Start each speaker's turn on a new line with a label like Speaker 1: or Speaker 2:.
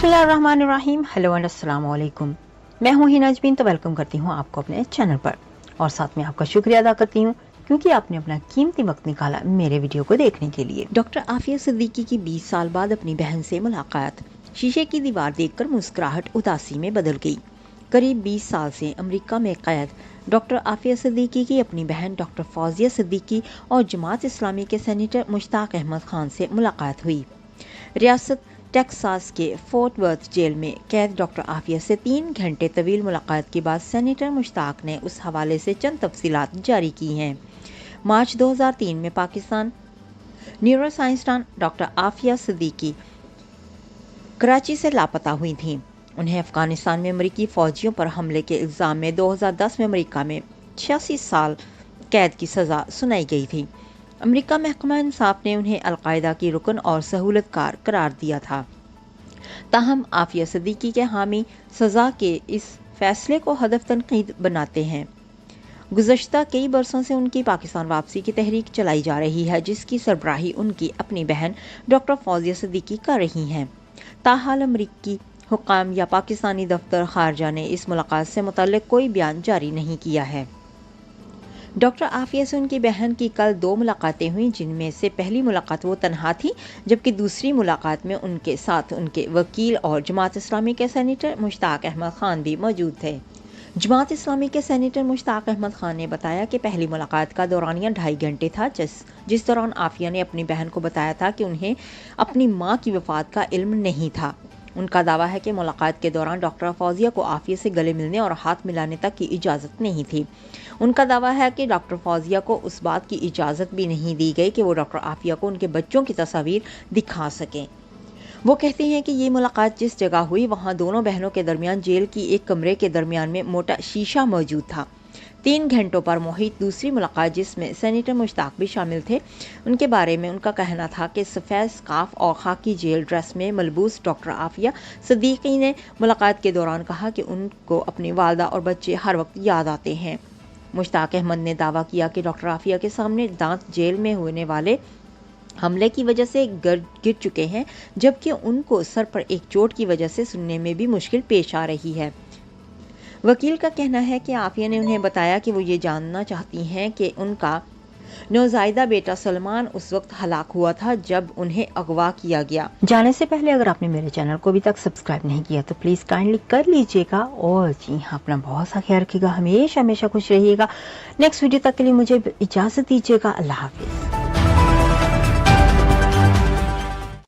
Speaker 1: बिस्मिल्लाहिर्रहमानिर्रहीम। Hello and अस्सलाम वालेकुम। मैं हूँ हिना अजमीन, तो वेलकम करती हूँ आपको अपने चैनल पर और साथ में आपका शुक्रिया अदा करती हूँ क्योंकि आपने अपना कीमती वक्त निकाला मेरे वीडियो को देखने के लिए। डॉक्टर आफिया सिद्दीकी की 20 साल बाद अपनी बहन से मुलाकात। शीशे की दीवार देखकर मुस्कुराहट उदासी में बदल गई। करीब 20 साल से अमेरिका में कैद डॉक्टर आफिया सिद्दीकी की अपनी बहन डॉक्टर फौजिया सिद्दीकी और जमात इस्लामी के सेनेटर मुश्ताक अहमद खान से मुलाकात हुई। रियासत टेक्सास के फोर्ट वर्थ जेल में कैद डॉक्टर आफिया से 3 घंटे तवील मुलाकात के बाद सेनेटर मुश्ताक ने उस हवाले से चंद तफसीलात जारी की हैं। मार्च 2003 में पाकिस्तान न्यूरोसाइंसदान डॉक्टर आफिया सिद्दीकी कराची से लापता हुई थीं। उन्हें अफगानिस्तान में अमरीकी फौजियों पर हमले के इल्ज़ाम में 2010 में अमरीका में 86 साल कैद की सज़ा सुनाई गई थी। अमेरिका महकमा इंसाफ ने उन्हें अलकायदा की रुकन और सहूलतकार करार दिया था। ताहम आफिया सिद्दीकी के हामी सज़ा के इस फैसले को हदफ तनकीद बनाते हैं। गुज़श्ता कई बरसों से उनकी पाकिस्तान वापसी की तहरीक चलाई जा रही है, जिसकी सरबराही उनकी अपनी बहन डॉक्टर फौजिया सिद्दीकी कर रही हैं। ताहाल अमरीकी हुक्काम या पाकिस्तानी दफ्तर खारजा ने इस मुलाकात से मुतल्लिक कोई बयान जारी नहीं किया है। डॉक्टर आफिया से उनकी बहन की कल 2 मुलाकातें हुई, जिनमें से पहली मुलाकात वो तन्हा थी, जबकि दूसरी मुलाकात में उनके साथ उनके वकील और जमात इस्लामी के सेनेटर मुश्ताक अहमद खान भी मौजूद थे। जमात इस्लामी के सेनेटर मुश्ताक अहमद खान ने बताया कि पहली मुलाकात का दौरानिया 2.5 घंटे था, जिस दौरान आफिया ने अपनी बहन को बताया था कि उन्हें अपनी मां की वफात का इल्म नहीं था। उनका दावा है कि मुलाकात के दौरान डॉक्टर फौजिया को आफिया से गले मिलने और हाथ मिलाने तक की इजाज़त नहीं थी। उनका दावा है कि डॉक्टर फौजिया को उस बात की इजाज़त भी नहीं दी गई कि वो डॉक्टर आफिया को उनके बच्चों की तस्वीर दिखा सकें। वो कहते हैं कि ये मुलाकात जिस जगह हुई वहाँ दोनों बहनों के दरमियान जेल की एक कमरे के दरमियान में मोटा शीशा मौजूद था। 3 घंटों पर मुहित दूसरी मुलाकात, जिसमें सेनेटर मुश्ताक भी शामिल थे, उनके बारे में उनका कहना था कि सफ़ेद स्कार्फ और खाकी जेल ड्रेस में मलबूस डॉक्टर आफिया सिद्दीकी ने मुलाकात के दौरान कहा कि उनको अपनी वालदा और बच्चे हर वक्त याद आते हैं। मुश्ताक अहमद ने दावा किया कि डॉक्टर आफिया के सामने दांत जेल में होने वाले हमले की वजह से गिर चुके हैं, जबकि उनको सर पर एक चोट की वजह से सुनने में भी मुश्किल पेश आ रही है। वकील का कहना है कि आफिया ने उन्हें बताया कि वो ये जानना चाहती हैं कि उनका नौज़ायदा बेटा सलमान उस वक्त हलाक हुआ था जब उन्हें अगवा किया गया। जाने से पहले अगर आपने मेरे चैनल को अभी तक सब्सक्राइब नहीं किया तो प्लीज़ काइंडली कर लीजिएगा और जी हाँ, अपना बहुत सा ख्याल रखिएगा, हमेशा हमेशा खुश रहिएगा। नेक्स्ट वीडियो तक के लिए मुझे इजाज़त दीजिएगा। अल्लाह हाफिज़।